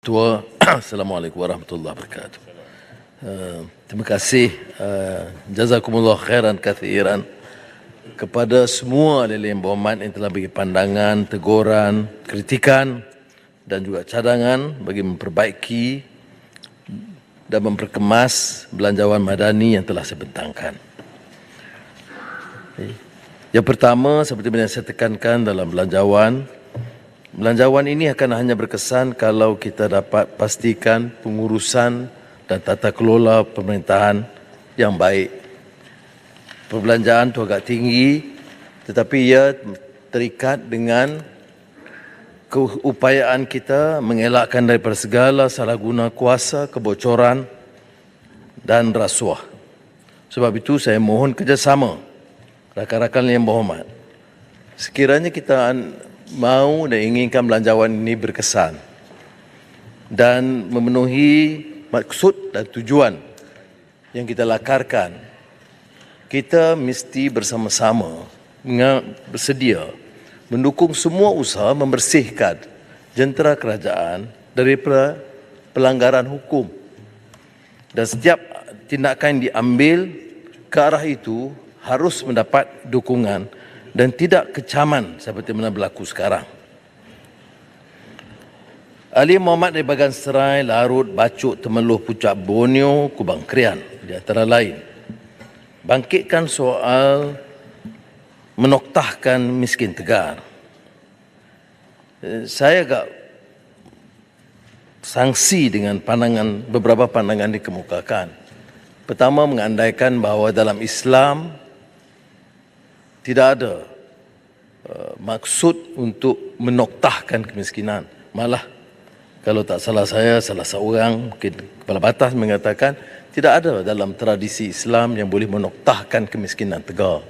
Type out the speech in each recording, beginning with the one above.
Tua, Assalamualaikum warahmatullahi wabarakatuh. Terima kasih, jazakumullah khairan kathiran kepada semua ahli yang berhormat yang telah bagi pandangan, teguran, kritikan dan juga cadangan bagi memperbaiki dan memperkemas belanjawan madani yang telah saya bentangkan. Yang pertama, seperti yang saya tekankan dalam belanjawan ini akan hanya berkesan kalau kita dapat pastikan pengurusan dan tata kelola pemerintahan yang baik. Perbelanjaan itu agak tinggi, tetapi ia terikat dengan keupayaan kita mengelakkan daripada segala salah guna kuasa, kebocoran dan rasuah. Sebab itu saya mohon kerjasama rakan-rakan yang berhormat. Sekiranya kita mahu dan inginkan belanjawan ini berkesan dan memenuhi maksud dan tujuan yang kita lakarkan, kita mesti bersama-sama bersedia mendukung semua usaha membersihkan jentera kerajaan daripada pelanggaran hukum, dan setiap tindakan yang diambil ke arah itu harus mendapat dukungan dan tidak kecaman seperti mana berlaku sekarang. Ali Muhammad dari Bagan Serai, Larut, Bacuk, Temeloh, Puncak, Borneo, Kubang Krian di antara lain bangkitkan soal menoktahkan miskin tegar. Saya agak sangsi dengan beberapa pandangan dikemukakan. Pertama, mengandaikan bahawa dalam Islam tidak ada maksud untuk menoktahkan kemiskinan. Malah, kalau tak salah saya, salah seorang mungkin kepala batas mengatakan tidak ada dalam tradisi Islam yang boleh menoktahkan kemiskinan tegar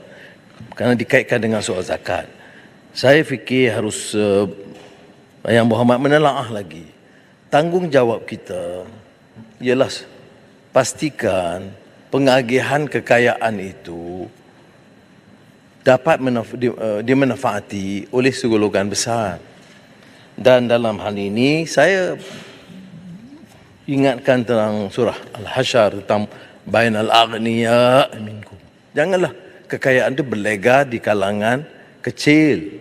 kerana dikaitkan dengan soal zakat. Saya fikir harus Yang Berhormat menelaah lagi. Tanggungjawab kita ialah pastikan pengagihan kekayaan itu dapat dimanfaati oleh segolongan besar. Dan dalam hal ini saya ingatkan tentang surah Al-Hasyr tentang bainal aghniya minkum. Janganlah kekayaan itu berlega di kalangan kecil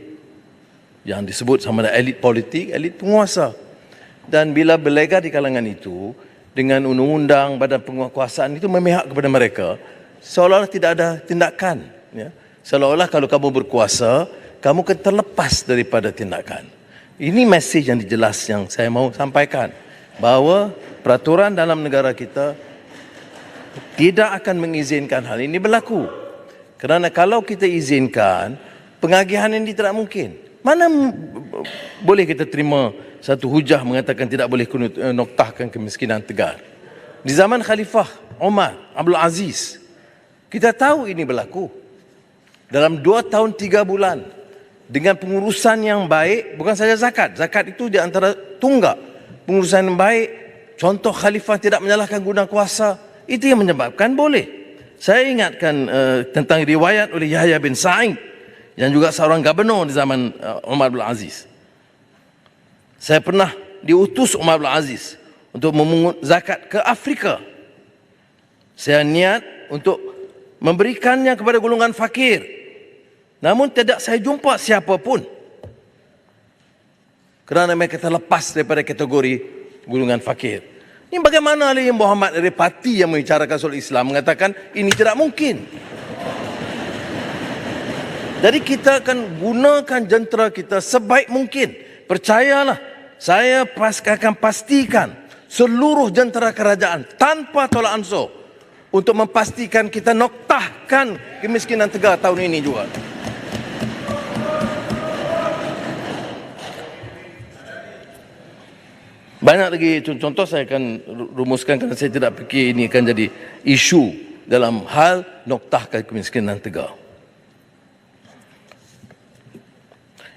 yang disebut sama ada elit politik, elit penguasa. Dan bila berlega di kalangan itu dengan undang-undang badan penguasaan itu memihak kepada mereka, seolah-olah tidak ada tindakan, ya. Seolah-olah kalau kamu berkuasa, kamu akan terlepas daripada tindakan. Ini mesej yang jelas yang saya mahu sampaikan, bahawa peraturan dalam negara kita tidak akan mengizinkan hal ini berlaku. Kerana kalau kita izinkan, pengagihan ini tidak mungkin. Mana boleh kita terima satu hujah mengatakan tidak boleh noktahkan kemiskinan tegar. Di zaman Khalifah Umar Abdul Aziz, kita tahu ini berlaku. Dalam 2 tahun 3 bulan, dengan pengurusan yang baik, bukan saja zakat. Zakat itu di antara tunggak. Pengurusan yang baik, contoh khalifah tidak menyalahkan guna kuasa, itu yang menyebabkan boleh. Saya ingatkan tentang riwayat oleh Yahya bin Sa'id, yang juga seorang gubernur di zaman Umar bin Aziz. Saya pernah diutus Umar bin Aziz untuk memungut zakat ke Afrika. Saya niat untuk memberikannya kepada golongan fakir. Namun tidak saya jumpa siapa pun, kerana mereka terlepas daripada kategori golongan fakir. Ini bagaimana Ali Muhammad dari parti yang membicarakan soal Islam mengatakan ini tidak mungkin. Jadi kita akan gunakan jentera kita sebaik mungkin. Percayalah, saya akan pastikan seluruh jentera kerajaan tanpa tolak ansur untuk memastikan kita noktahkan kemiskinan tegar tahun ini juga. Banyak lagi contoh saya akan rumuskan kerana saya tidak fikir ini akan jadi isu dalam hal noktahkan kemiskinan tegar.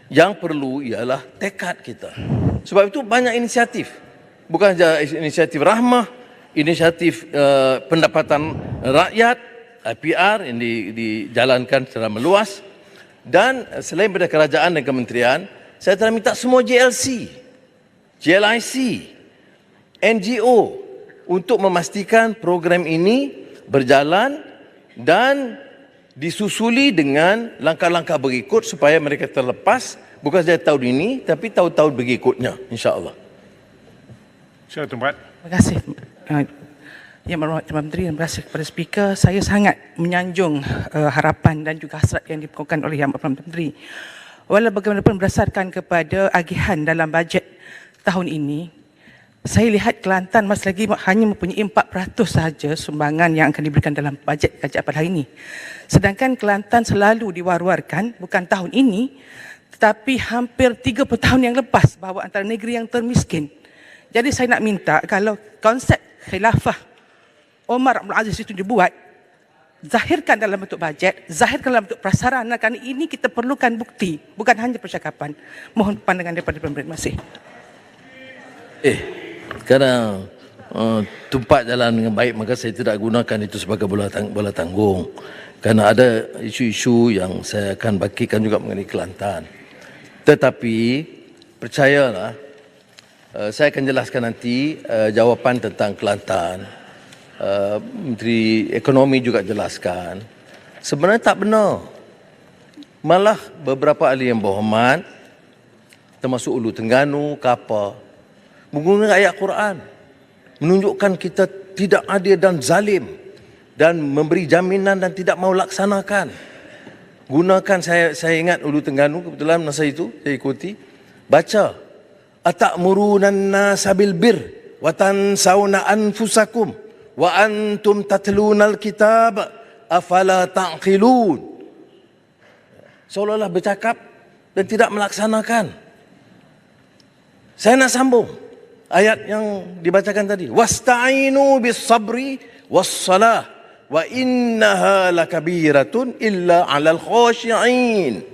Yang perlu ialah tekad kita. Sebab itu banyak inisiatif. Bukan saja inisiatif rahmah, inisiatif pendapatan rakyat, IPR yang dijalankan secara meluas. Dan selain daripada kerajaan dan kementerian, saya telah minta semua JLC, JLIC NGO untuk memastikan program ini berjalan dan disusuli dengan langkah-langkah berikut supaya mereka terlepas bukan saja tahun ini tapi tahun-tahun berikutnya, insya-Allah. Sila Tumpat. Terima kasih. Yang Berhormat Tuan Menteri, terima kasih kepada speaker. Saya sangat menyanjung harapan dan juga hasrat yang dikemukakan oleh Yang Berhormat Menteri. Walau bagaimanapun berdasarkan kepada agihan dalam bajet tahun ini, saya lihat Kelantan masih lagi hanya mempunyai 4% sahaja sumbangan yang akan diberikan dalam bajet kerajaan pada hari ini. Sedangkan Kelantan selalu diwar-warkan, bukan tahun ini, tetapi hampir 30 tahun yang lepas bahawa antara negeri yang termiskin. Jadi saya nak minta kalau konsep khilafah Omar Abdul Aziz itu dibuat, zahirkan dalam bentuk bajet, zahirkan dalam bentuk prasarana, kerana ini kita perlukan bukti, bukan hanya percakapan. Mohon pandangan daripada pemerintah. Terima kasih. Sekarang tumpat jalan dengan baik, maka saya tidak gunakan itu sebagai bola tanggung. Kerana ada isu-isu yang saya akan bagikan juga mengenai Kelantan. Tetapi percayalah, saya akan jelaskan nanti jawapan tentang Kelantan. Menteri Ekonomi juga jelaskan. Sebenarnya tak benar. Malah beberapa ahli yang berhormat, termasuk Ulu Terengganu, Kapa, menggunakan ayat Quran, menunjukkan kita tidak adil dan zalim dan memberi jaminan dan tidak mau laksanakan. Gunakan, saya ingat Ulu Terengganu, kebetulan masa itu saya ikuti, baca atamuruna an-nasa bil bir wa tansawna anfusakum wa antum tatlunal kitab afala ta'qilun. Seolah-olah bercakap dan tidak melaksanakan. Saya nak sambung ayat yang dibacakan tadi. Wasta'inu bis sabri was salah wa innaha lakabiratun illa 'alal khashi'in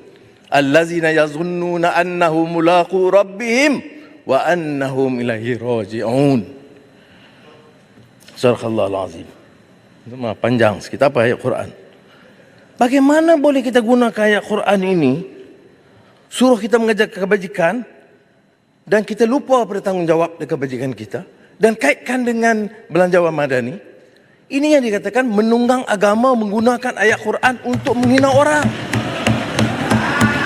allazina yazunnuna annahum mulaqu rabbihim wa annahum ilaihi raji'un. Sadaqallahul azim. Panjang sikit apa ayat Quran. Bagaimana boleh kita gunakan ayat Quran ini suruh kita mengajar kebajikan dan kita lupa pada tanggungjawab dan kebajikan kita dan kaitkan dengan belanjawan madani? Ini yang dikatakan menunggang agama menggunakan ayat Quran untuk menghina orang.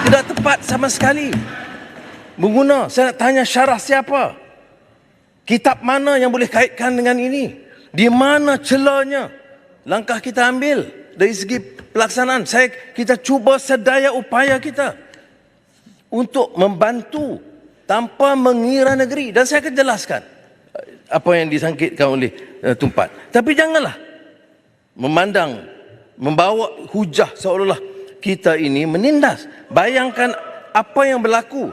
Tidak tepat sama sekali. Saya nak tanya syarah siapa? Kitab mana yang boleh kaitkan dengan ini? Di mana celahnya? Langkah kita ambil dari segi pelaksanaan. Kita cuba sedaya upaya kita untuk membantu tanpa mengira negeri. Dan saya akan jelaskan apa yang disangkitkan oleh Tumpat. Tapi janganlah membawa hujah seolah-olah kita ini menindas. Bayangkan apa yang berlaku.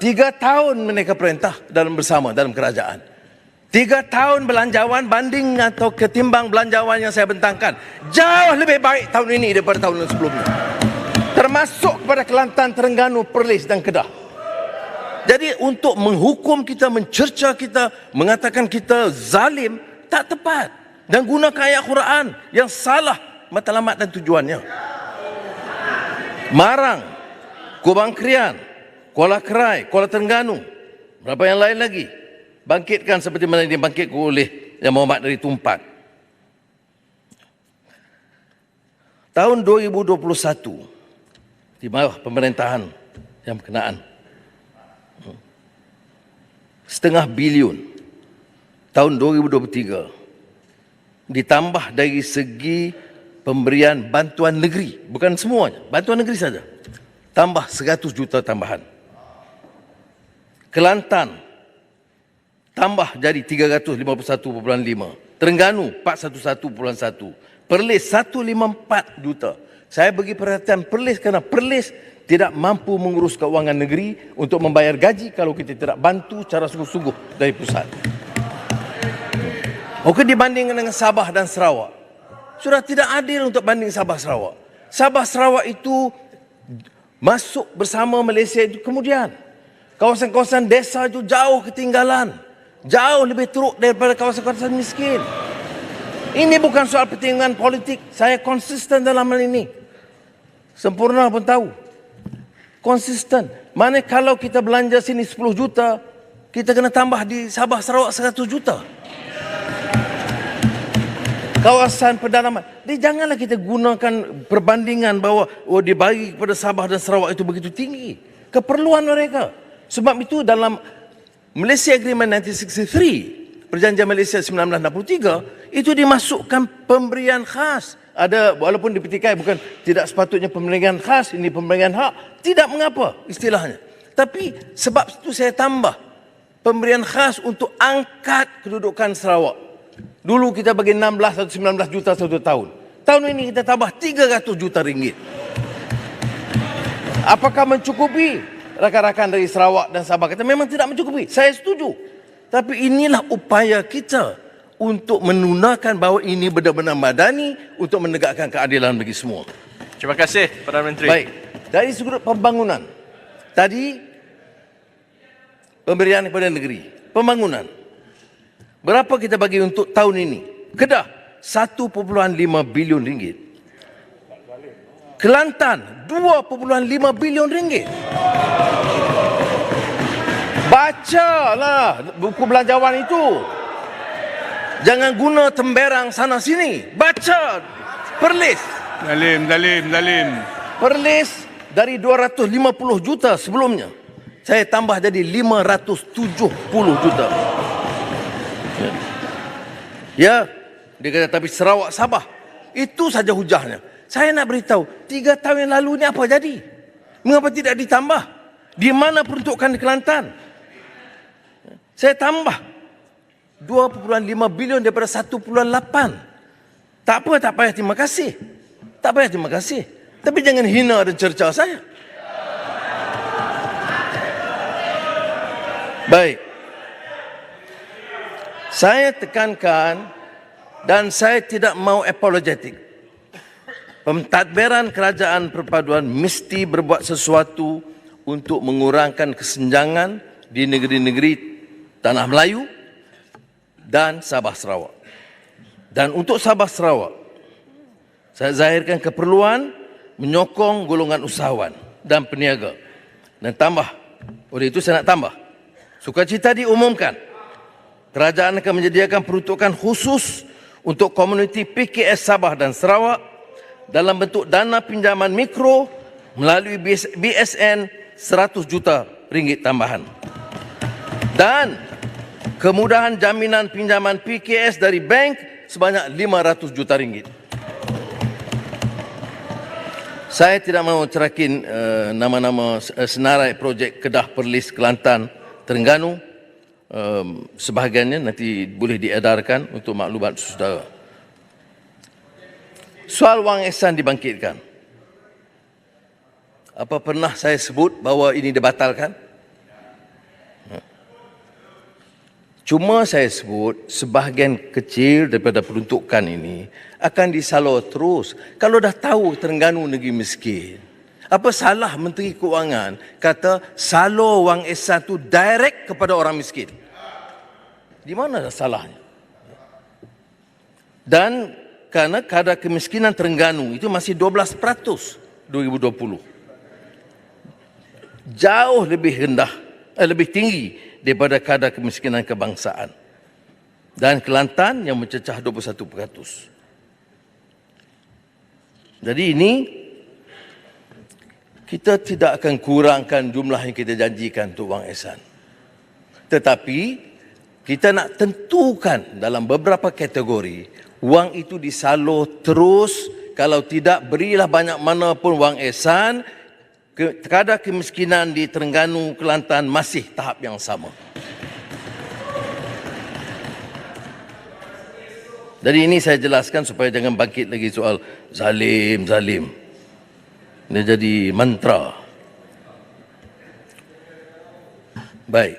3 tahun mereka perintah bersama dalam kerajaan. 3 tahun belanjawan banding atau ketimbang belanjawan yang saya bentangkan, jauh lebih baik tahun ini daripada tahun sebelumnya. Termasuk kepada Kelantan, Terengganu, Perlis dan Kedah. Jadi untuk menghukum kita, mencerca kita, mengatakan kita zalim, tak tepat. Dan gunakan ayat Quran yang salah matlamat dan tujuannya. Marang, Kubang Krian, Kuala Kerai, Kuala Terengganu, berapa yang lain lagi, bangkitkan seperti mana dibangkitkan oleh Yang Berhormat dari Tumpat. Tahun 2021, di bawah pemerintahan yang berkenaan, 0,5 bilion. Tahun 2023, ditambah dari segi pemberian bantuan negeri, bukan semuanya, bantuan negeri saja, tambah 100 juta tambahan. Kelantan tambah jadi 351.5, Terengganu 411.1, Perlis 154 juta. Saya bagi perhatian Perlis kerana Perlis tidak mampu mengurus keuangan negeri untuk membayar gaji kalau kita tidak bantu secara sungguh-sungguh dari pusat. Okey, dibandingkan dengan Sabah dan Sarawak, sudah tidak adil untuk banding Sabah Sarawak. Sabah Sarawak itu masuk bersama Malaysia itu kemudian. Kawasan-kawasan desa itu jauh ketinggalan, jauh lebih teruk daripada kawasan-kawasan miskin. Ini bukan soal pertimbangan politik. Saya konsisten dalam hal ini. Sempurna pun tahu. Konsisten. Mana kalau kita belanja sini 10 juta, kita kena tambah di Sabah Sarawak 100 juta. Kawasan pedalaman. Jadi janganlah kita gunakan perbandingan bahawa dibagi kepada Sabah dan Sarawak itu begitu tinggi. Keperluan mereka. Sebab itu dalam Malaysia Agreement 1963, Perjanjian Malaysia 1963, itu dimasukkan pemberian khas. Ada, walaupun dipetikai bukan tidak sepatutnya pemberian khas, ini pemberian hak, tidak mengapa istilahnya. Tapi sebab itu saya tambah pemberian khas untuk angkat kedudukan Sarawak. Dulu kita bagi 16 atau 19 juta satu tahun. Tahun ini kita tambah 300 juta ringgit. Apakah mencukupi? Rakan-rakan dari Sarawak dan Sabah kata memang tidak mencukupi. Saya setuju. Tapi inilah upaya kita untuk menunjukkan bahawa ini benar-benar madani untuk menegakkan keadilan bagi semua. Terima kasih, Perdana Menteri. Baik, dari sudut pembangunan. Tadi pemberian kepada negeri. Pembangunan. Berapa kita bagi untuk tahun ini? Kedah 1.5 bilion ringgit. Kelantan 2.5 bilion ringgit. Bacalah buku belanjawan itu. Jangan guna temberang sana sini. Baca Perlis. Dalim. Perlis dari 250 juta sebelumnya. Saya tambah jadi 570 juta. Ya, dia kata tapi Sarawak Sabah. Itu saja hujahnya. Saya nak beritahu, 3 tahun yang lalu ni apa jadi? Mengapa tidak ditambah? Di mana peruntukan di Kelantan? Saya tambah 2.5 bilion daripada 1.8. Tak apa, tak payah terima kasih. Tak payah terima kasih. Tapi jangan hina dan cerca saya. Baik. Saya tekankan dan saya tidak mau apologetik. Pentadbiran kerajaan perpaduan mesti berbuat sesuatu untuk mengurangkan kesenjangan di negeri-negeri Tanah Melayu dan Sabah Sarawak. Dan untuk Sabah Sarawak, saya zahirkan keperluan menyokong golongan usahawan dan peniaga. Dan tambah, oleh itu saya nak tambah. Sukacita diumumkan, kerajaan akan menyediakan peruntukan khusus untuk komuniti PKS Sabah dan Sarawak dalam bentuk dana pinjaman mikro melalui BSN 100 juta ringgit tambahan. Dan kemudahan jaminan pinjaman PKS dari bank sebanyak 500 juta ringgit. Saya tidak mahu cerakin nama-nama senarai projek Kedah, Perlis, Kelantan, Terengganu. Sebahagiannya nanti boleh diedarkan untuk maklumat saudara. Soal wang ihsan dibangkitkan. Apa pernah saya sebut bahawa ini dibatalkan? Cuma saya sebut sebahagian kecil daripada peruntukan ini akan disalur terus. Kalau dah tahu Terengganu negeri miskin, apa salah Menteri Keuangan kata salur wang ihsan itu direct kepada orang miskin? Di mana dah salahnya? Dan kerana kadar kemiskinan Terengganu itu masih 12% 2020. Jauh lebih rendah, lebih tinggi daripada kadar kemiskinan kebangsaan. Dan Kelantan yang mencecah 21%. Jadi ini kita tidak akan kurangkan jumlah yang kita janjikan untuk wang ihsan. Tetapi kita nak tentukan dalam beberapa kategori wang itu disalur terus. Kalau tidak, berilah banyak mana pun wang ihsan. Kadar kemiskinan di Terengganu, Kelantan masih tahap yang sama. Jadi ini saya jelaskan supaya jangan bangkit lagi soal zalim. Dia jadi mantra. Baik.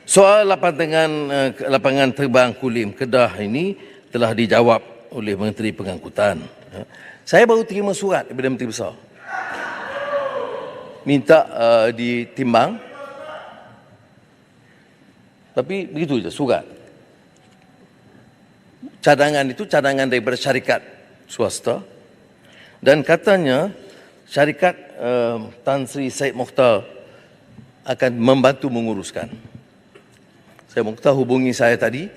Soal lapangan terbang Kulim Kedah ini telah dijawab oleh Menteri Pengangkutan. Saya baru terima surat daripada Menteri Besar. Minta ditimbang. Tapi begitu saja surat. Cadangan itu cadangan daripada syarikat swasta. Dan katanya syarikat Tan Sri Syed Mokhtar akan membantu menguruskan. Saya Mukhtar hubungi saya tadi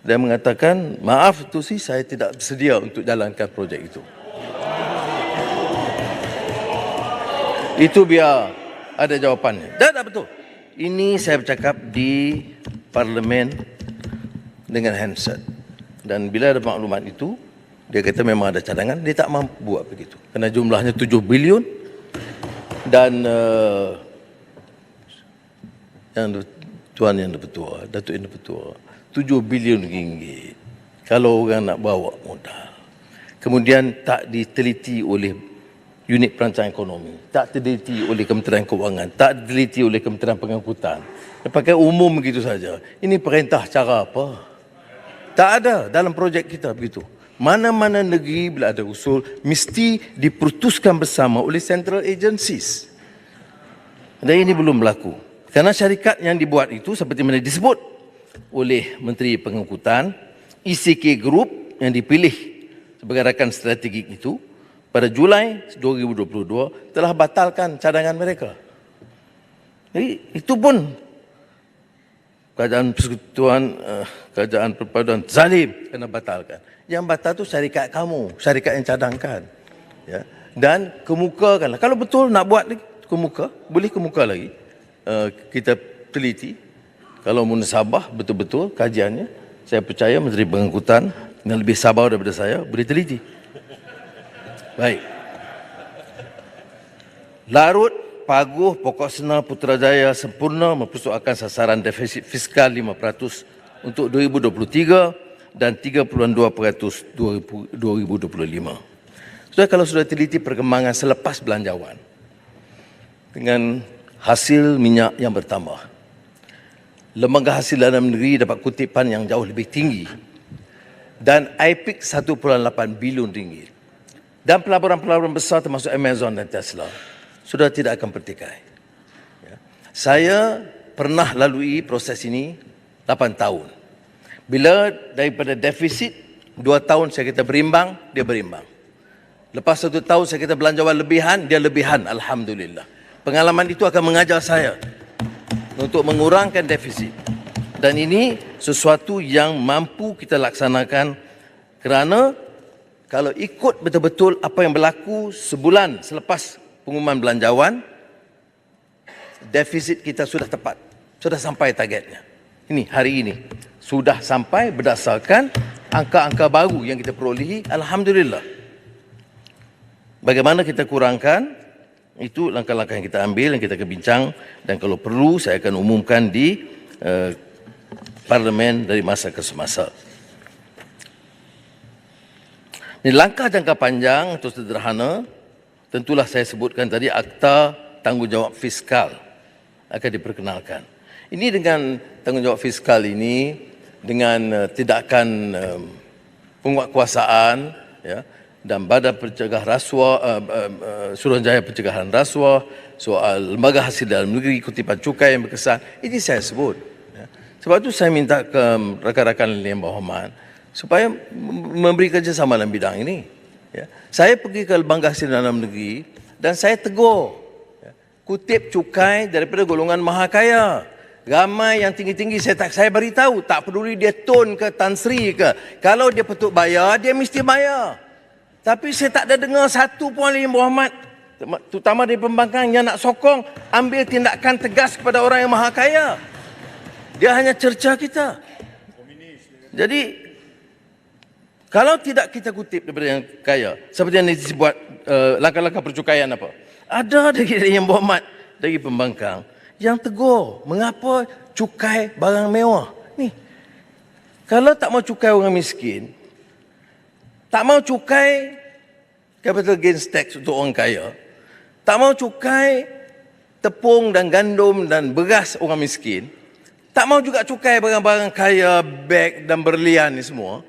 dan mengatakan, maaf Tuan Sri, saya tidak bersedia untuk jalankan projek itu. Itu biar ada jawapannya. Dah betul. Ini saya bercakap di Parlimen dengan handset. Dan bila ada maklumat itu, dia kata memang ada cadangan, dia tak mampu buat begitu. Kerana jumlahnya 7 bilion dan Yang Dipertua, Datuk Yang Dipertua, 7 bilion ringgit. Kalau orang nak bawa modal. Kemudian tak diteliti oleh unit perancangan ekonomi, tak diteliti oleh Kementerian Kewangan, tak diteliti oleh Kementerian Pengangkutan. Dia pakai umum begitu saja. Ini perintah cara apa? Tak ada dalam projek kita begitu. Mana-mana negeri bila ada usul, mesti diputuskan bersama oleh central agencies. Dan ini belum berlaku. Kerana syarikat yang dibuat itu seperti mana disebut oleh Menteri Pengangkutan, ECK Group yang dipilih sebagai rakan strategik itu pada Julai 2022 telah batalkan cadangan mereka. Jadi itu pun kerajaan persekutuan, kerajaan perpaduan zalim kena batalkan. Yang batal tu syarikat kamu, syarikat yang cadangkan. Ya. Dan kemukakanlah. Kalau betul nak buat kemuka, boleh kemuka lagi. Kita teliti. Kalau munasabah betul-betul kajiannya, saya percaya Menteri Pengangkutan yang lebih sabar daripada saya boleh teliti. Baik. Larut, Paguh, Pokok Sena, Putrajaya sempurna mempersoalkan sasaran defisit fiskal 5% untuk 2023 dan 3.2% 2025. Kalau sudah teliti perkembangan selepas belanjawan dengan hasil minyak yang bertambah, lembaga hasil dalam negeri dapat kutipan yang jauh lebih tinggi dan IPIC 1.8 bilion ringgit. Dan pelaburan-pelaburan besar termasuk Amazon dan Tesla sudah tidak akan bertikai. Ya. Saya pernah lalui proses ini 8 tahun. Bila daripada defisit 2 tahun saya kata berimbang, dia berimbang. Lepas 1 tahun saya kata belanjawan lebihan, dia lebihan. Alhamdulillah. Pengalaman itu akan mengajar saya untuk mengurangkan defisit. Dan ini sesuatu yang mampu kita laksanakan kerana kalau ikut betul-betul apa yang berlaku sebulan selepas pengumuman belanjawan, defisit kita sudah tepat, sudah sampai targetnya. Ini hari ini sudah sampai berdasarkan angka-angka baru yang kita perolehi. Alhamdulillah. Bagaimana kita kurangkan? Itu langkah-langkah yang kita ambil, yang kita akan bincang, dan kalau perlu saya akan umumkan di Parlimen dari masa ke semasa. Ini langkah jangka panjang atau sederhana, tentulah saya sebutkan tadi Akta Tanggungjawab Fiskal akan diperkenalkan. Ini dengan tanggungjawab fiskal ini, dengan tindakan penguatkuasaan, ya, dan Badan Pencegah Rasuah, Suruhanjaya Pencegahan Rasuah, soal lembaga hasil dalam negeri, kutipan cukai yang berkesan, ini saya sebut. Ya. Sebab itu saya minta ke rakan-rakan yang berhormat supaya memberi kerjasama dalam bidang ini. Ya. Saya pergi ke lembaga hasil dalam negeri dan saya tegur, ya, kutip cukai daripada golongan maha kaya. Ramai yang tinggi-tinggi saya beritahu, tak peduli dia Tun ke Tan Sri ke, kalau dia patut bayar, dia mesti bayar. Tapi saya tak ada dengar satu pun yang berhormat, terutama dari pembangkang yang nak sokong ambil tindakan tegas kepada orang yang maha kaya. Dia hanya cerca kita. Jadi kalau tidak kita kutip daripada yang kaya, seperti yang disebut langkah-langkah percukaian apa, ada dari yang berhormat dari pembangkang yang tegur mengapa cukai barang mewah ni. Kalau tak mau cukai orang miskin, tak mau cukai capital gains tax untuk orang kaya, tak mau cukai tepung dan gandum dan beras orang miskin, tak mau juga cukai barang-barang kaya, beg dan berlian ni semua.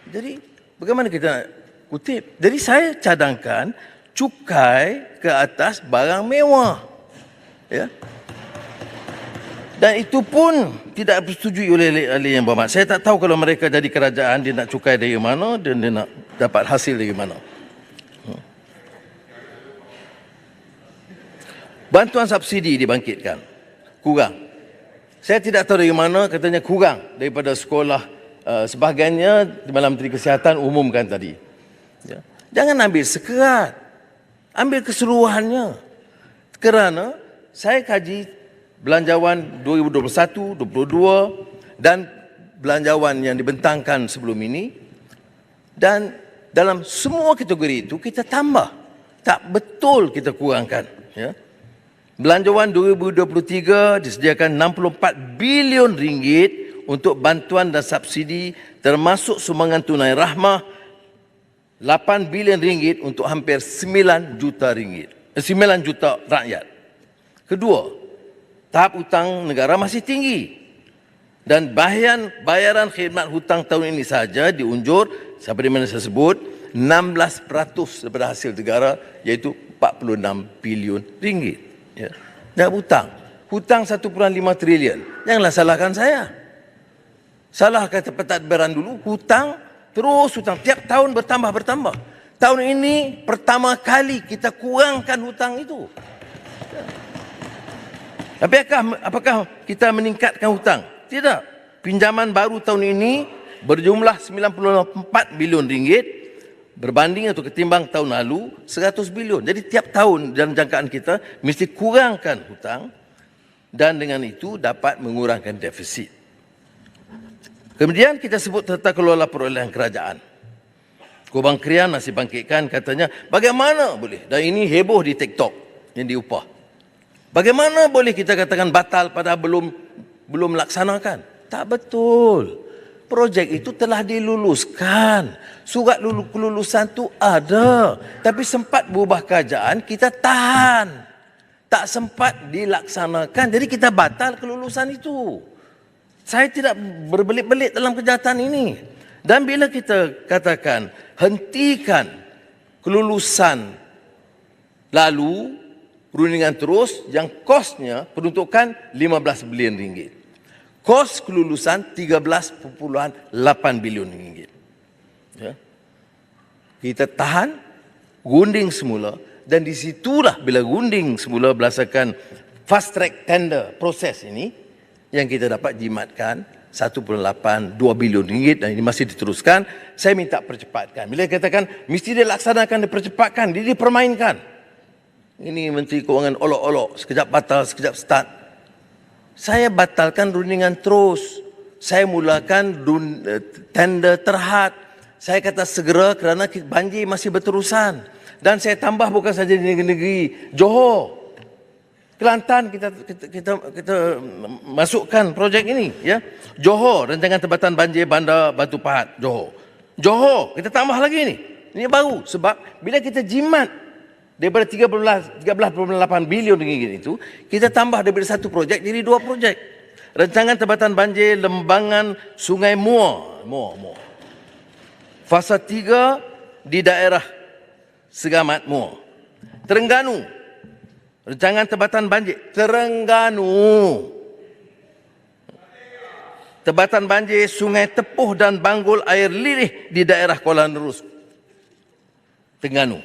Jadi bagaimana kita nak kutip? Jadi saya cadangkan cukai ke atas barang mewah. Ya. Dan itu pun tidak disetujui oleh ahli yang berhormat. Saya tak tahu kalau mereka jadi kerajaan, dia nak cukai dari mana dan dia nak dapat hasil dari mana. Bantuan subsidi dibangkitkan. Kurang. Saya tidak tahu dari mana, katanya kurang daripada sekolah. Sebahagiannya Timbalan Menteri Kesihatan umumkan tadi. Ya. Jangan ambil sekerat. Ambil keseluruhannya. Kerana saya kaji belanjawan 2021, 2022 dan belanjawan yang dibentangkan sebelum ini. Dan dalam semua kategori itu kita tambah. Tak betul kita kurangkan. Ya. Belanjawan 2023 disediakan 64 bilion ringgit untuk bantuan dan subsidi termasuk sumbangan tunai rahmah 8 bilion ringgit untuk hampir 9 juta ringgit. 9 juta rakyat. Kedua, tahap hutang negara masih tinggi. Dan bayaran khidmat hutang tahun ini saja diunjur, seperti mana saya sebut, 16% daripada hasil negara, iaitu 46 bilion ringgit. Ya. Dan hutang. Hutang 1.5 trilion. Janganlah salahkan saya. Salah kata pentadbiran dulu, hutang, terus hutang. Tiap tahun bertambah. Tahun ini pertama kali kita kurangkan hutang itu. Tapi apakah kita meningkatkan hutang? Tidak. Pinjaman baru tahun ini berjumlah 94 bilion ringgit berbanding atau ketimbang tahun lalu 100 bilion. Jadi tiap tahun dalam jangkaan kita mesti kurangkan hutang dan dengan itu dapat mengurangkan defisit. Kemudian kita sebut tata kelola perolehan kerajaan. Kubang Krian masih bangkitkan katanya bagaimana boleh, dan ini heboh di TikTok yang diupah. Bagaimana boleh kita katakan batal padahal belum laksanakan? Tak betul. Projek itu telah diluluskan. Surat kelulusan itu ada. Tapi sempat berubah keadaan, kita tahan. Tak sempat dilaksanakan. Jadi kita batal kelulusan itu. Saya tidak berbelit-belit dalam kejahatan ini. Dan bila kita katakan hentikan kelulusan lalu rundingan terus yang kosnya peruntukan 15 bilion ringgit. Kos kelulusan 13.8 bilion ringgit. Ya. Kita tahan, gunding semula dan disitulah bila gunding semula berdasarkan fast track tender proses ini yang kita dapat jimatkan 1.8, 2 bilion ringgit dan ini masih diteruskan. Saya minta percepatkan. Bila katakan mesti dilaksanakan, dipercepatkan, dipermainkan. Ini Menteri Kewangan olok-olok, sekejap batal, sekejap start. Saya batalkan rundingan terus. Saya mulakan tender terhad. Saya kata segera kerana banjir masih berterusan. Dan saya tambah bukan saja di negeri Johor, Kelantan kita masukkan projek ini, ya. Johor, rancangan tempatan banjir bandar Batu Pahat, Johor, kita tambah lagi ni. Ini baru sebab bila kita jimat daripada 13.8 bilion ringgit itu, kita tambah daripada satu projek jadi dua projek. Rancangan tempatan banjir Lembangan Sungai Muar. Fasa 3 di daerah Segamat Muar. Terengganu. Rancangan tempatan banjir Terengganu. Tempatan banjir Sungai Tepuh dan Banggul Air Lirih di daerah Kuala Nerus, Terengganu.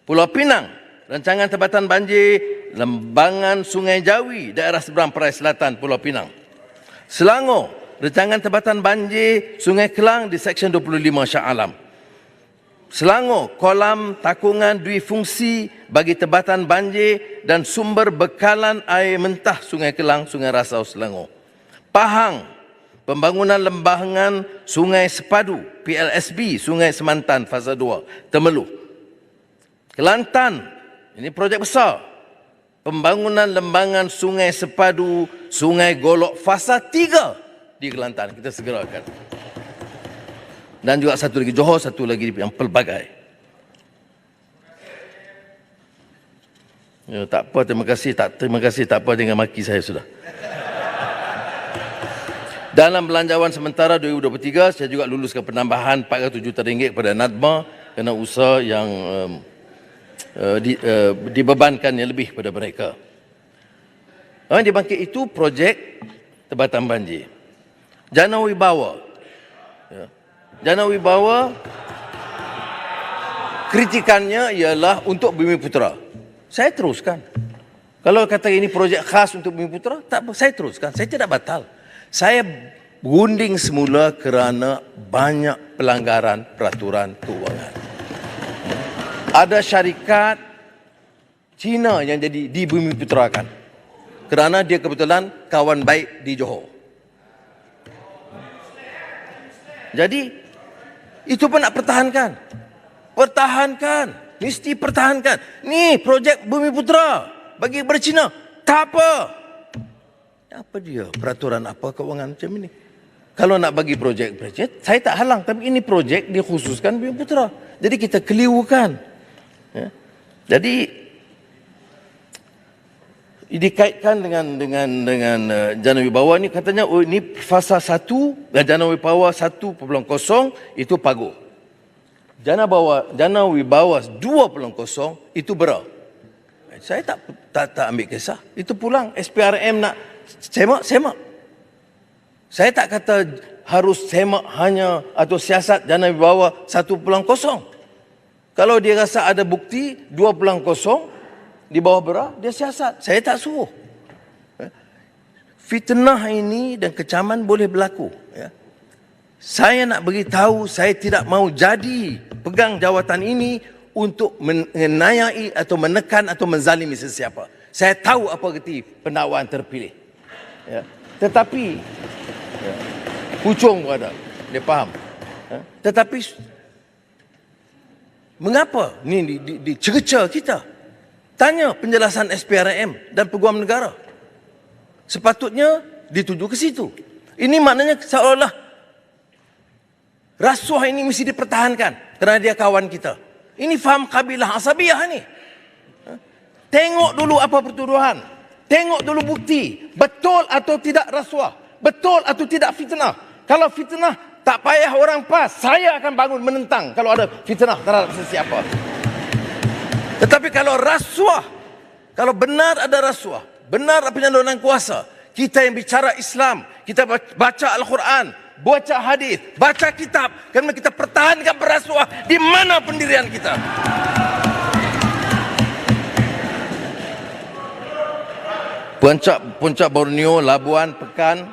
Pulau Pinang, rancangan tempatan banjir Lembangan Sungai Jawi, daerah seberang Perai Selatan, Pulau Pinang. Selangor, rancangan tempatan banjir Sungai Kelang di Seksyen 25 Shah Alam. Selangor, kolam takungan duifungsi bagi tempatan banjir dan sumber bekalan air mentah Sungai Kelang, Sungai Rasau, Selangor. Pahang, pembangunan lembangan Sungai Sepadu, PLSB, Sungai Semantan, Fasa 2, Temeloh. Kelantan, ini projek besar. Pembangunan lembangan Sungai Sepadu, Sungai Golok, Fasa 3 di Kelantan. Kita segerakan. Dan juga satu lagi Johor, satu lagi yang pelbagai. Ya, tak apa, terima kasih, tak apa dengan maki saya sudah. Dalam belanjawan sementara 2023, saya juga luluskan penambahan 400 juta ringgit kepada NADMA kerana usaha yang dibebankan yang lebih pada mereka. Yang dibangkit itu projek tempatan banjir. Jana Wibawa. Ya. Jana Wibawa kritikannya ialah untuk Bumi Putera. Saya teruskan. Kalau kata ini projek khas untuk Bumi Putra, tak apa, saya teruskan. Saya tidak batal. Saya berunding semula kerana banyak pelanggaran peraturan keuangan. Ada syarikat Cina yang jadi di Bumi Putra kan. Kerana dia kebetulan kawan baik di Johor. Jadi, itu pun nak pertahankan. Pertahankan. Mesti pertahankan. Ni projek Bumi Putra bagi kepada Cina. Tak apa. Apa dia? Peraturan apa keuangan macam ini? Kalau nak bagi projek, saya tak halang. Tapi ini projek dikhususkan Bumi Putra. Jadi kita kelirukan. Ya. Jadi dikaitkan dengan Jana Wibawa ni katanya oh ini fasa 1 dan Jana Wibawa 1.0 itu paguh. Jana Wibawa 2.0 itu bera. Saya tak ambil kisah. Itu pulang SPRM nak semak. Saya tak kata harus semak hanya atau siasat Jana Wibawa 1.0. Kalau dia rasa ada bukti 2.0 di bawah bera, dia siasat. Saya tak suruh. Fitnah ini dan kecaman boleh berlaku. Saya nak beritahu, saya tidak mahu jadi pegang jawatan ini untuk menayai atau menekan atau menzalimi sesiapa. Saya tahu apa erti pendakwaan terpilih. Tetapi, pucung pun ada. Dia faham. Tetapi, mengapa ni dicerca kita? Tanya penjelasan SPRM dan Peguam Negara. Sepatutnya dituju ke situ. Ini maknanya seolah-olah rasuah ini mesti dipertahankan kerana dia kawan kita. Ini faham kabilah asabiyah ni. Tengok dulu apa pertuduhan. Tengok dulu bukti. Betul atau tidak rasuah. Betul atau tidak fitnah. Kalau fitnah, tak payah orang PAS. Saya akan bangun menentang kalau ada fitnah terhadap sesiapa. Tetapi kalau rasuah, kalau benar ada rasuah, benar ada penyaluran kuasa, kita yang bicara Islam, kita baca Al-Quran, baca hadis, baca kitab, kerana kita pertahankan berrasuah di mana pendirian kita. Puncak Borneo, Labuan, Pekan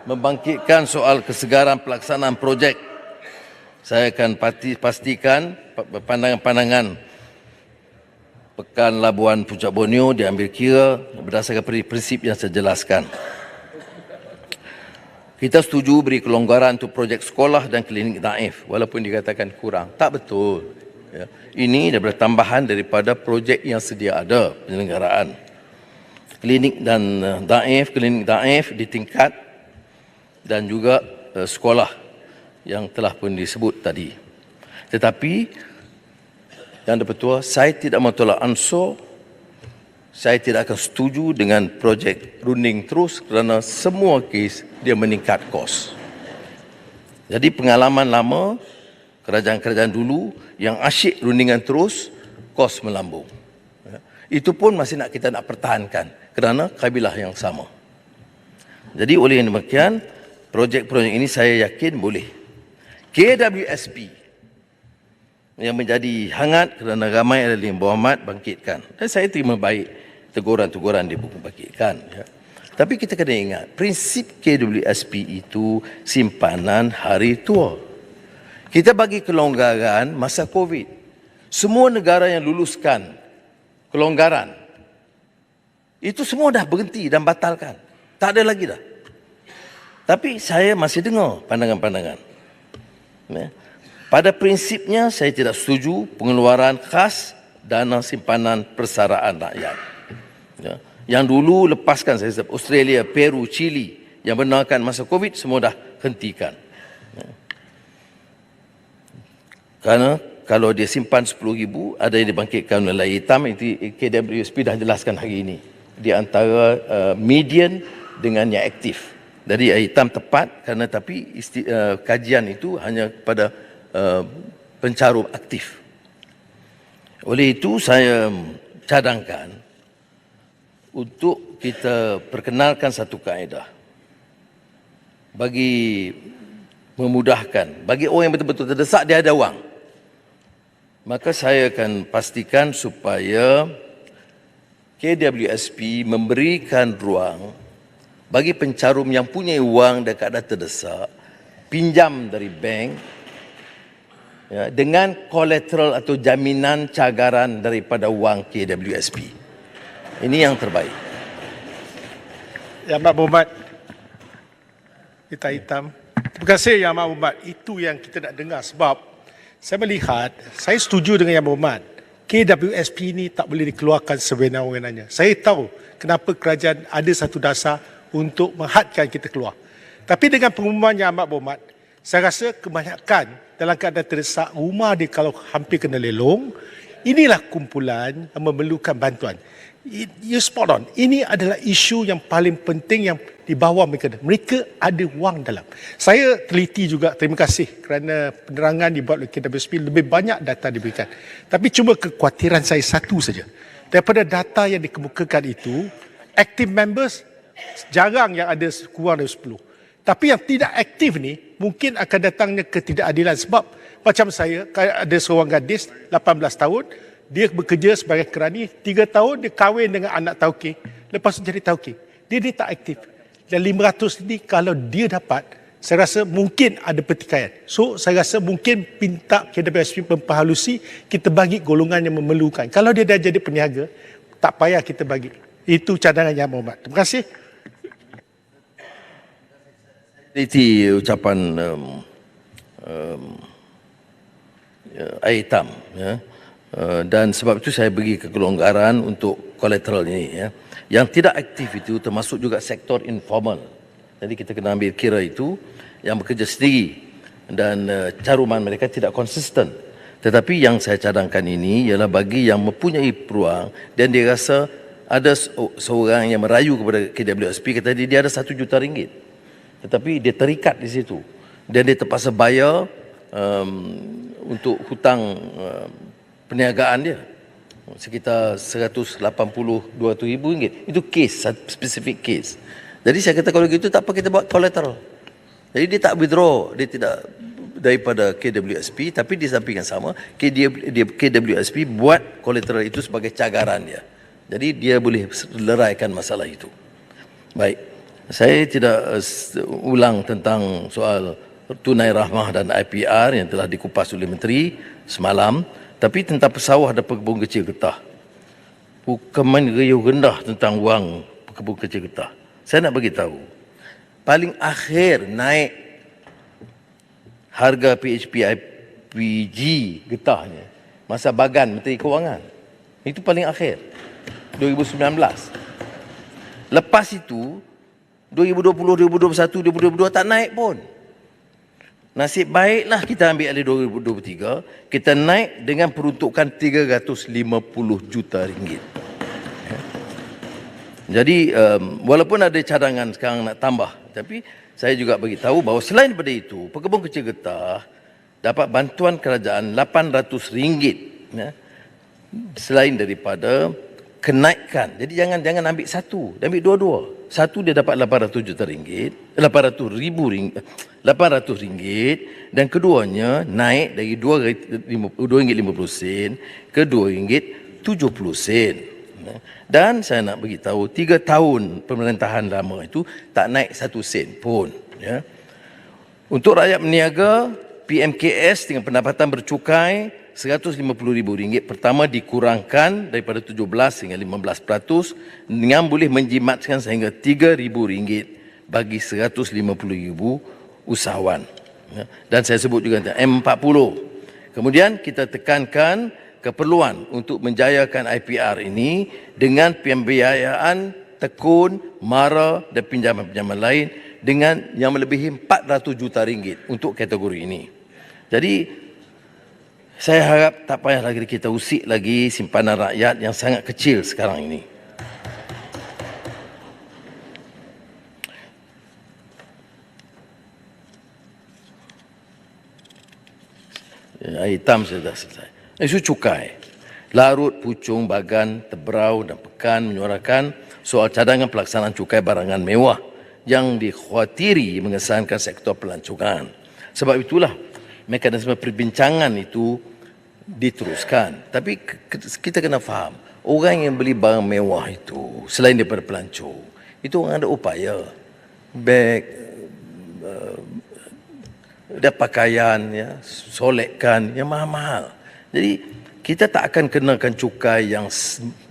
membangkitkan soal kesegaran pelaksanaan projek. Saya akan pastikan pandangan-pandangan Pekan Labuan Puncak Borneo diambil kira berdasarkan prinsip yang saya jelaskan. Kita setuju beri kelonggaran untuk projek sekolah dan klinik daif walaupun dikatakan kurang. Tak betul. Ya. Ini daripada tambahan daripada projek yang sedia ada penyelenggaraan. Klinik daif ditingkat dan juga sekolah yang telah pun disebut tadi. Tetapi yang bertua, saya tidak mahu tolak ansur. Saya tidak akan setuju dengan projek runding terus kerana semua kes dia meningkat kos. Jadi pengalaman lama kerajaan-kerajaan dulu yang asyik rundingan terus, kos melambung. Itu pun masih kita nak pertahankan kerana kabilah yang sama. Jadi oleh yang demikian, projek-projek ini saya yakin boleh. KWSP yang menjadi hangat kerana ramai ahli Muhammad bangkitkan. Dan saya terima baik teguran-teguran dia bangkitkan. Ya. Tapi kita kena ingat, prinsip KWSP itu simpanan hari tua. Kita bagi kelonggaran masa COVID. Semua negara yang luluskan kelonggaran, itu semua dah berhenti dan batalkan. Tak ada lagi dah. Tapi saya masih dengar pandangan-pandangan. Ya. Pada prinsipnya saya tidak setuju pengeluaran khas dana simpanan persaraan rakyat. Ya. Yang dulu lepaskan saya sebut Australia, Peru, Chile yang benarkan masa COVID semua dah hentikan. Ya. Karena kalau dia simpan 10,000 ada yang dibangkitkan oleh hitam, itu KWSP dah jelaskan hari ini. Di antara median dengan yang aktif. Dari hitam tepat kerana tapi kajian itu hanya pada pencarum aktif. Oleh itu saya cadangkan untuk kita perkenalkan satu kaedah bagi memudahkan bagi orang yang betul-betul terdesak, dia ada wang. maka saya akan pastikan supaya KWSP memberikan ruang bagi pencarum yang punya wang dan keadaan terdesak, pinjam dari bank ya, dengan kolateral atau jaminan cagaran daripada wang KWSP. Ini yang terbaik. Yang Mak Berhormat, hitam. Terima kasih Yang Mak Berhormat. Itu yang kita nak dengar sebab saya melihat, saya setuju dengan Yang Berhormat. KWSP ini tak boleh dikeluarkan sewenang-wenangnya. Saya tahu kenapa kerajaan ada satu dasar untuk menghadkan kita keluar. Tapi dengan pengumuman Yang Amat Berhormat, saya rasa kebanyakan dalam keadaan terdesak, rumah dia kalau hampir kena lelong, inilah kumpulan yang memerlukan bantuan. You spot on. Ini adalah isu yang paling penting yang di bawah mereka. Mereka ada wang dalam. Saya teliti juga, terima kasih kerana penerangan dibuat oleh KWSP, lebih banyak data diberikan. Tapi cuma kekhawatiran saya satu saja. Daripada data yang dikemukakan itu, active members jarang yang ada kurang dari 10. Tapi yang tidak aktif ni, mungkin akan datangnya ketidakadilan. Sebab macam saya, ada seorang gadis, 18 tahun, dia bekerja sebagai kerani, 3 tahun dia kahwin dengan anak tauke, lepas tu jadi tauke. Dia tak aktif. Dan 500 ini kalau dia dapat, saya rasa mungkin ada pertikaian. So, saya rasa mungkin minta KWSP memperhalusi, kita bagi golongan yang memerlukan. Kalau dia dah jadi peniaga, tak payah kita bagi. Itu cadangan Yang Berhormat. Terima kasih. Itu ucapan air hitam. Ya. Dan sebab itu saya bagi kelonggaran untuk kolateral ini. Ya. Yang tidak aktif itu termasuk juga sektor informal. Jadi kita kena ambil kira itu yang bekerja sendiri dan caruman mereka tidak konsisten. Tetapi yang saya cadangkan ini ialah bagi yang mempunyai peluang dan dia rasa ada seorang yang merayu kepada KWSP, kata dia ada RM1 juta. Tetapi dia terikat di situ. Dan dia terpaksa bayar untuk hutang perniagaan dia. Sekitar RM182,000. Itu kes, spesifik kes. Jadi saya kata kalau gitu tak apa kita buat collateral. Jadi dia tak withdraw, dia tidak daripada KWSP, tapi di samping yang sama KWSP buat collateral itu sebagai cagaran dia. Jadi dia boleh leraikan masalah itu. Baik, saya tidak ulang tentang soal tunai rahmah dan IPR yang telah dikupas oleh Menteri semalam, tapi tentang pesawah dan pekebun kecil getah. Bukan main riuh rendah tentang wang pekebun kecil getah. Saya nak bagi tahu, paling akhir naik harga PHP IPG getahnya masa Bagan Menteri Kewangan. Itu paling akhir 2019. Lepas itu 2020, 2021, 2022 tak naik pun. Nasib baiklah kita ambil alih 2023, kita naik dengan peruntukan RM350 juta. Jadi walaupun ada cadangan sekarang nak tambah, tapi saya juga bagi tahu bahawa selain daripada itu, pekebun kecil getah dapat bantuan kerajaan RM800 ya, selain daripada kenaikan. Jadi jangan ambil satu, ambil dua-dua. Satu dia dapat RM800 juta, RM800 dan keduanya naik dari RM2.50 ke RM2.70. Dan saya nak bagi tahu 3 tahun pemerintahan lama itu tak naik 1 sen pun ya. Untuk rakyat meniaga, PMKS dengan pendapatan bercukai RM150,000 pertama dikurangkan daripada 17 hingga 15% dengan boleh menjimatkan sehingga RM3,000 bagi 150,000 usahawan ya. Dan saya sebut juga M40. Kemudian kita tekankan keperluan untuk menjayakan IPR ini dengan pembiayaan tekun, mara dan pinjaman-pinjaman lain dengan yang melebihi RM400 juta untuk kategori ini. Jadi saya harap tak payah lagi kita usik lagi simpanan rakyat yang sangat kecil sekarang ini. Hitam saya dah selesai. Isu cukai. Larut, Puchong, Bagan, Tebrau dan Pekan menyuarakan soal cadangan pelaksanaan cukai barangan mewah yang dikhawatiri mengesankan sektor pelancongan. Sebab itulah mekanisme perbincangan itu diteruskan. Tapi kita kena faham, orang yang beli barang mewah itu, selain daripada pelancong, itu orang ada upaya. Beg, ada pakaian, ya, solekan yang mahal-mahal. Jadi kita tak akan kenakan cukai yang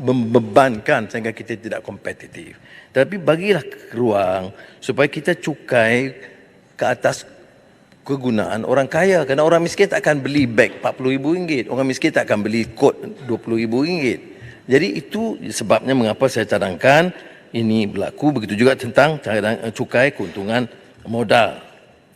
membebankan sehingga kita tidak kompetitif. Tapi bagilah ruang supaya kita cukai ke atas kegunaan orang kaya. Kerana orang miskin tak akan beli beg RM40,000. Orang miskin tak akan beli kot RM20,000. Jadi itu sebabnya mengapa saya cadangkan ini berlaku. Begitu juga tentang cukai keuntungan modal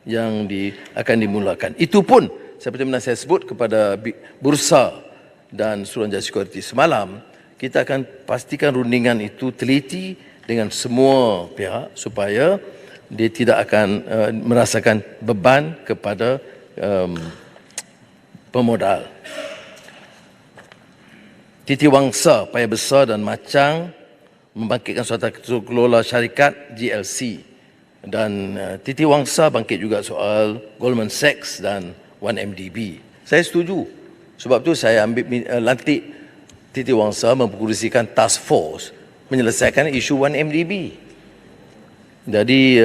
yang akan dimulakan. Itu pun seperti mana saya sebut kepada Bursa dan Suruhanjaya Security semalam, kita akan pastikan rundingan itu teliti dengan semua pihak supaya dia tidak akan merasakan beban kepada pemodal. Titiwangsa, Paya Besar dan Macang membangkitkan suatu kelola syarikat GLC, dan Titiwangsa bangkit juga soal Goldman Sachs dan 1MDB. Saya setuju. Sebab tu saya lantik Titiwangsa mempengerusikan task force menyelesaikan isu 1MDB. Jadi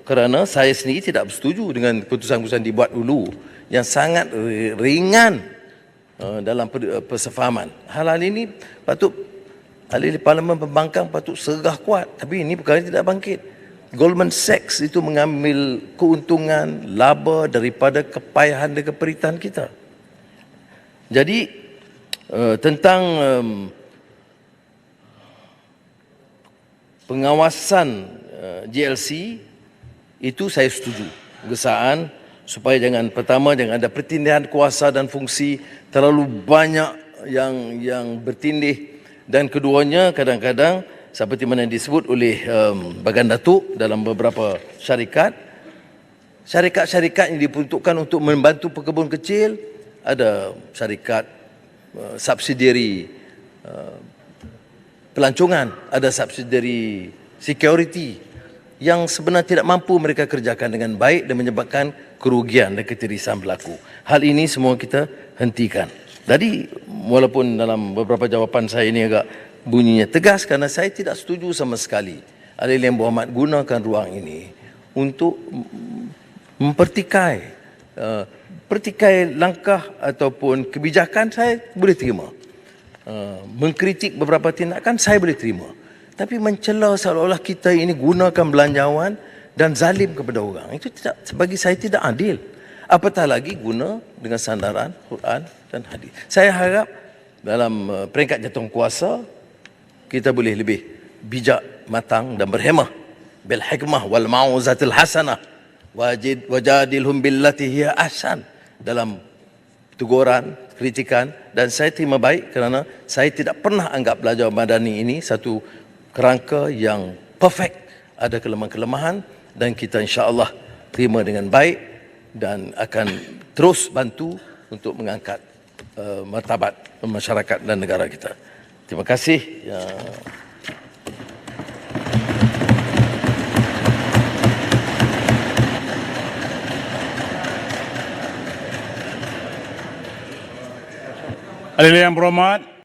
kerana saya sendiri tidak bersetuju dengan keputusan-keputusan dibuat dulu yang sangat ringan dalam persefahaman. Hal-hal ini patut ahli Parlimen Pembangkang patut sergah kuat, tapi ini perkara tidak bangkit. Goldman Sachs itu mengambil keuntungan laba daripada kepayahan dan keperitan kita. Jadi tentang pengawasan GLC itu saya setuju. Gesaan supaya jangan ada pertindihan kuasa dan fungsi terlalu banyak yang bertindih, dan keduanya kadang-kadang seperti mana yang disebut oleh Bagan Datuk dalam beberapa syarikat-syarikat yang diperuntukkan untuk membantu pekebun kecil, ada syarikat subsidiari pelancongan, ada subsidiari security yang sebenarnya tidak mampu mereka kerjakan dengan baik dan menyebabkan kerugian dan ketirisan berlaku. Hal ini semua kita hentikan. Jadi walaupun dalam beberapa jawapan saya ini agak bunyinya tegas, kerana saya tidak setuju sama sekali Ahli Liang Berhormat gunakan ruang ini untuk mempertikai langkah ataupun kebijakan. Saya boleh terima. Mengkritik beberapa tindakan saya boleh terima. Tapi mencela seolah-olah kita ini gunakan belanjawan dan zalim kepada orang, itu tidak, bagi saya tidak adil. Apatah lagi guna dengan sandaran Quran dan hadis. Saya harap dalam peringkat jawatankuasa kita boleh lebih bijak, matang dan berhemah. Bil hikmah wal mauzatil hasanah wajadilhum billati hiya ahsan, dalam teguran, kritikan. Dan saya terima baik kerana saya tidak pernah anggap belajar madani ini satu kerangka yang perfect. Ada kelemahan-kelemahan dan kita insya-Allah terima dengan baik dan akan terus bantu untuk mengangkat martabat masyarakat dan negara kita. Terima kasih. Ahli Yang Berhormat,